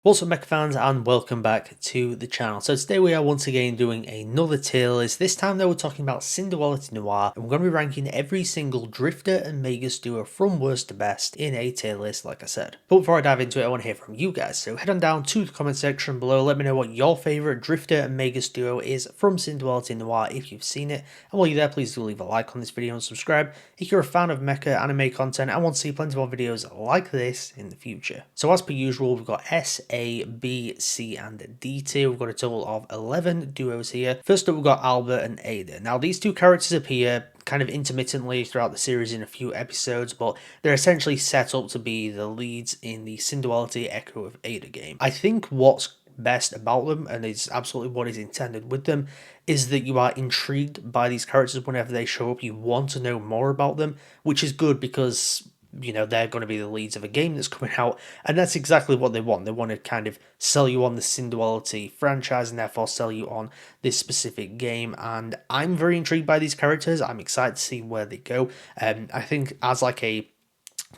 What's up, Mecha fans, and welcome back to the channel. So today we are once again doing another tier list. This time though we're talking about Synduality Noir, and we're going to be ranking every single Drifter and Magus duo from worst to best in a tier list, like I said. But before I dive into it, I want to hear from you guys, so head on down to the comment section below, let me know what your favourite Drifter and Magus duo is from Synduality Noir if you've seen it, and while you're there, please do leave a like on this video and subscribe if you're a fan of mecha anime content and want to see plenty more videos like this in the future. So as per usual, we've got A, B, C, and D tier. We've got a total of 11 duos here. First up, we've got Albert and Ada. Now, these two characters appear kind of intermittently throughout the series in a few episodes, but they're essentially set up to be the leads in the Synduality Echo of Ada game. I think what's best about them, and it's absolutely what is intended with them, is that you are intrigued by these characters whenever they show up. You want to know more about them, which is good because, you know, they're going to be the leads of a game that's coming out, and that's exactly what they want. They want to kind of sell you on the Synduality franchise and therefore sell you on this specific game, and I'm very intrigued by these characters. I'm excited to see where they go. I think as like a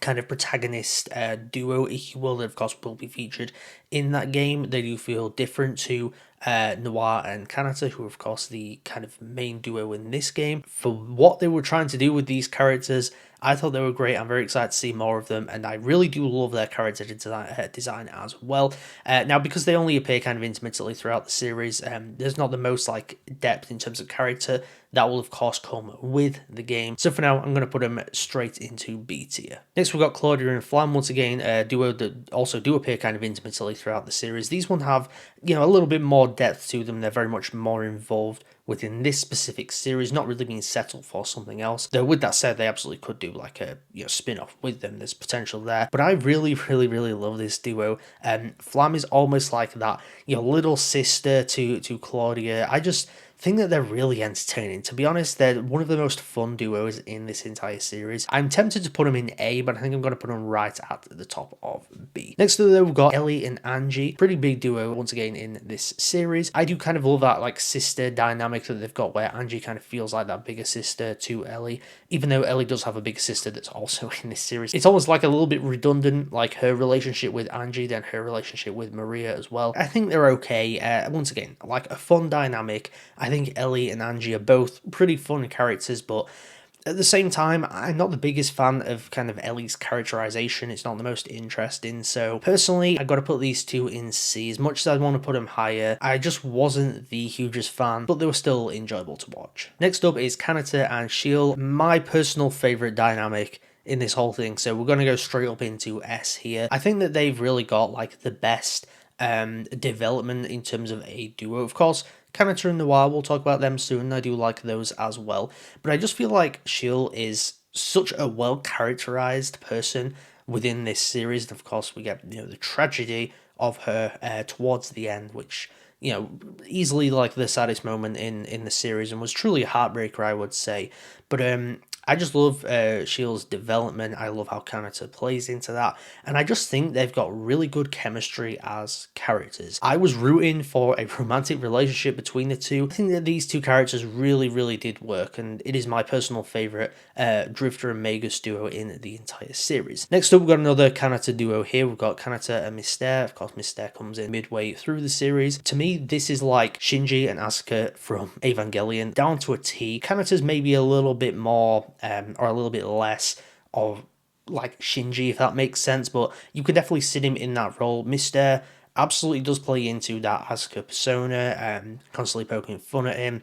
kind of protagonist duo, if you will, that of course will be featured in that game, they do feel different to Noir and Kanata, who are of course the kind of main duo in this game. For what they were trying to do with these characters, I thought they were great. I'm very excited to see more of them, and I really do love their character design as well. Now, because they only appear kind of intermittently throughout the series, there's not the most like depth in terms of character. That will of course come with the game. So for now, I'm going to put them straight into B tier. Next, we've got Claudia and Flam, once again, a duo that also do appear kind of intermittently throughout the series. These ones have, you know, a little bit more depth to them. They're very much more involved within this specific series, not really being settled for something else. Though with that said, they absolutely could do like a, you know, spin-off with them. There's potential there. But I really love this duo. Flam is almost like that, you know, little sister to Claudia. I just think that they're really entertaining. To be honest, they're one of the most fun duos in this entire series. I'm tempted to put them in A, but I think I'm going to put them right at the top of B. Next up, we've got Ellie and Angie. Pretty big duo once again in this series. I do kind of love that like sister dynamic that they've got, where Angie kind of feels like that bigger sister to Ellie, even though Ellie does have a bigger sister that's also in this series. It's almost like a little bit redundant, like her relationship with Angie, then her relationship with Maria as well. I think they're okay. Once again, like a fun dynamic. I think Ellie and Angie are both pretty fun characters, but at the same time, I'm not the biggest fan of kind of Ellie's characterization. It's not the most interesting. So personally, I got to put these two in C. As much as I want to put them higher, I just wasn't the hugest fan, but they were still enjoyable to watch. Next up is Kanata and Shield, my personal favorite dynamic in this whole thing. So we're going to go straight up into S here. I think that they've really got like the best development in terms of a duo. Of course, Kanata and Noir, we'll talk about them soon. I do like those as well. But I just feel like Shield is such a well-characterized person within this series. And of course, we get, you know, the tragedy of her towards the end, which, you know, easily like the saddest moment in the series and was truly a heartbreaker, I would say. But I just love Shield's development. I love how Kanata plays into that. And I just think they've got really good chemistry as characters. I was rooting for a romantic relationship between the two. I think that these two characters really did work. And it is my personal favourite Drifter and Magus duo in the entire series. Next up, we've got another Kanata duo here. We've got Kanata and Mystère. Of course, Mystère comes in midway through the series. To me, this is like Shinji and Asuka from Evangelion down to a T. Kanata's maybe a little bit more or a little bit less of like Shinji, if that makes sense, but you could definitely sit him in that role. Mystère absolutely does play into that Asuka persona, constantly poking fun at him,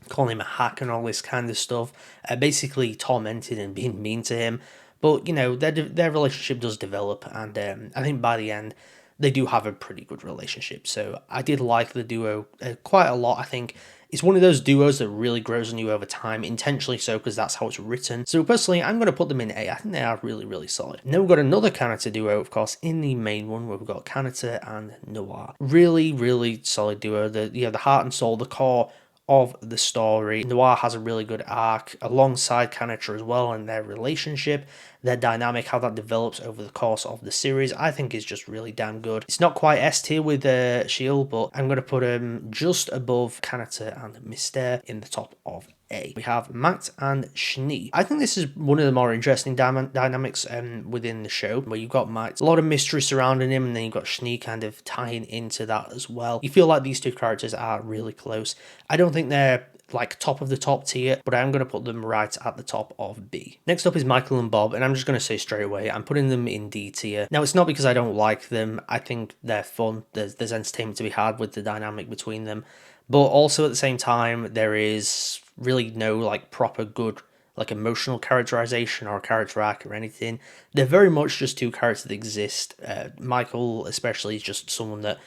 calling him a hack and all this kind of stuff, basically tormenting and being mean to him. But, you know, their relationship does develop, and I think by the end, they do have a pretty good relationship. So I did like the duo quite a lot. I think it's one of those duos that really grows on you over time, intentionally so, because that's how it's written. So personally, I'm going to put them in A. I think they are really solid. Now we've got another Kanata duo, of course, in the main one, where we've got Kanata and Noir. Really solid duo. The heart and soul, the core of the story. Noir has a really good arc alongside Kanata as well, and their relationship. their dynamic, how that develops over the course of the series, I think is just really damn good. It's not quite S tier with Shield, but I'm going to put him just above Kanata and Myster in the top of A. We have Matt and Schnee. I think this is one of the more interesting dynamics within the show, where you've got Matt, a lot of mystery surrounding him, and then you've got Schnee kind of tying into that as well. You feel like these two characters are really close. I don't think they're like top of the top tier, but I'm going to put them right at the top of B. Next up is Michael and Bob, and I'm just going to say straight away, I'm putting them in D tier. Now, it's not because I don't like them. I think they're fun. There's entertainment to be had with the dynamic between them, but also at the same time, there is really no like proper good like emotional characterization or character arc or anything. They're very much just two characters that exist. Michael especially is just someone that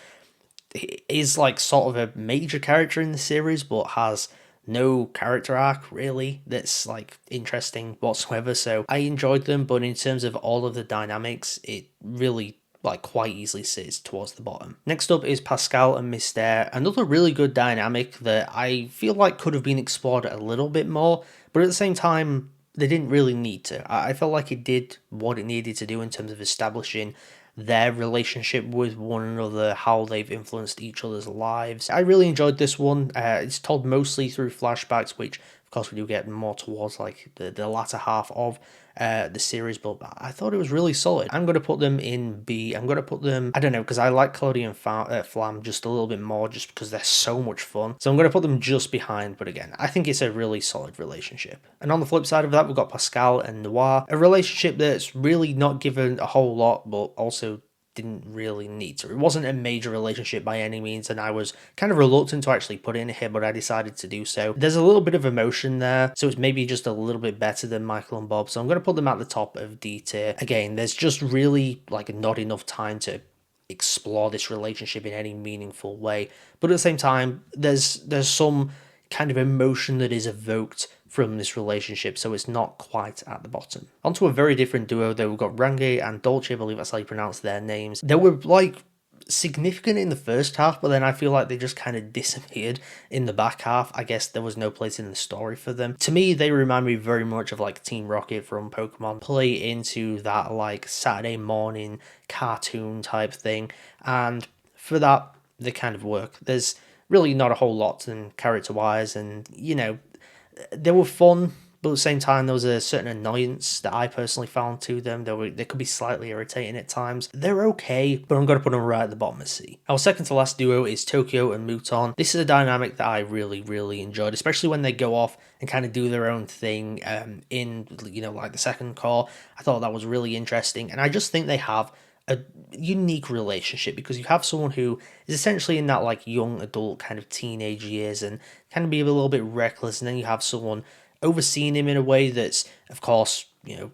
is like sort of a major character in the series, but has no character arc really that's like interesting whatsoever. So I enjoyed them, but in terms of all of the dynamics, it really like quite easily sits towards the bottom. Next up is Pascal and Myster, another really good dynamic that I feel like could have been explored a little bit more, but at the same time they didn't really need to. I felt like it did what it needed to do in terms of establishing their relationship with one another, how they've influenced each other's lives. I really enjoyed this one. It's told mostly through flashbacks, which of course we do get more towards like the latter half of the series, but I thought it was really solid. I'm going to put them in B. I'm going to put them, I don't know, because I like Claudia and Flam just a little bit more just because they're so much fun. So I'm going to put them just behind, but again, I think it's a really solid relationship. And on the flip side of that, we've got Pascal and Noir, a relationship that's really not given a whole lot, but also didn't really need to. It wasn't a major relationship by any means, and I was kind of reluctant to actually put it in here, but I decided to do so. There's a little bit of emotion there, so it's maybe just a little bit better than Michael and Bob, so I'm going to put them at the top of D tier. Again, there's just really like not enough time to explore this relationship in any meaningful way, but at the same time, there's some kind of emotion that is evoked from this relationship, so it's not quite at the bottom. Onto a very different duo though, we've got Rangi and Dolce, I believe that's how you pronounce their names. They were like significant in the first half, but then I feel like they just kind of disappeared in the back half. I guess there was no place in the story for them. To me, they remind me very much of like Team Rocket from Pokemon, play into that like Saturday morning cartoon type thing, and for that, they kind of work. There's really not a whole lot to them character-wise, and you know, they were fun, but at the same time there was a certain annoyance that I personally found to them. They could be slightly irritating at times. They're okay, but I'm going to put them right at the bottom of C. Our second to last duo is Tokyo and Mouton. This is a dynamic that I really enjoyed, especially when they go off and kind of do their own thing in, you know, like the second core. I thought that was really interesting, and I just think they have a unique relationship because you have someone who is essentially in that like young adult kind of teenage years and kind of be a little bit reckless, and then you have someone overseeing him in a way that's of course, you know,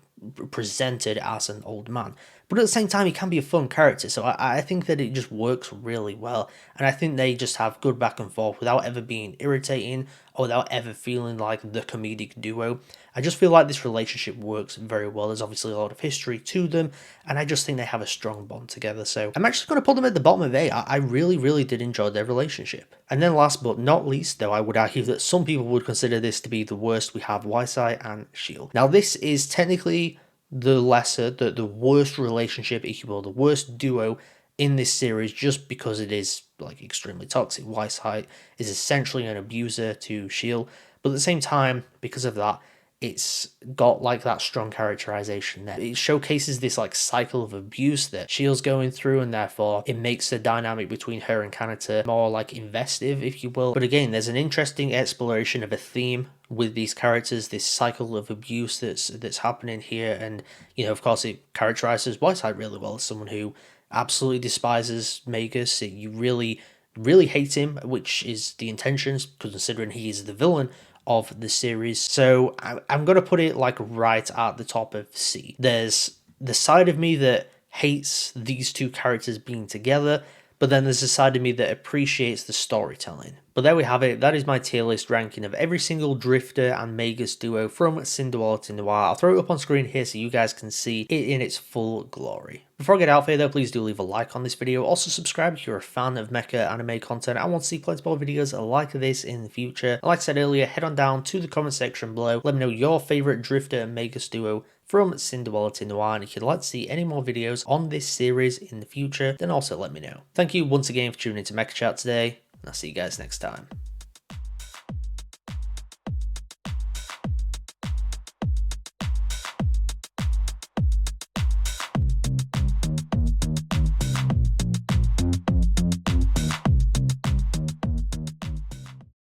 presented as an old man, but at the same time he can be a fun character. So I think that it just works really well, and I think they just have good back and forth without ever being irritating or without ever feeling like the comedic duo. I just feel like this relationship works very well. There's obviously a lot of history to them, and I just think they have a strong bond together. So I'm actually going to put them at the bottom of A. I really did enjoy their relationship. And then last but not least, though, I would argue that some people would consider this to be the worst, we have Ysai and Shield. Now this is technically the lesser, the worst relationship, if you will, the worst duo in this series, just because it is like extremely toxic. Ysai is essentially an abuser to Shield, but at the same time, because of that, it's got like that strong characterization there. It showcases this like cycle of abuse that Shield's going through, and therefore it makes the dynamic between her and Kanata more like investive, if you will. But again, there's an interesting exploration of a theme with these characters, this cycle of abuse that's happening here, and you know, of course, it characterizes Whiteside really well as someone who absolutely despises Magus. You really hate him, which is the intentions, considering he is the villain of the series. So I'm going to put it like right at the top of C. There's the side of me that hates these two characters being together, but then there's a side of me that appreciates the storytelling. But there we have it. That is my tier list ranking of every single Drifter and Magus duo from Synduality Noir. I'll throw it up on screen here so you guys can see it in its full glory. Before I get out of here though, please do leave a like on this video. Also subscribe if you're a fan of mecha anime content and want to see plenty more videos like this in the future. And like I said earlier, head on down to the comment section below. Let me know your favourite Drifter and Magus duo from Synduality Noir, and if you'd like to see any more videos on this series in the future, then also let me know. Thank you once again for tuning into Mecha Chat today, and I'll see you guys next time.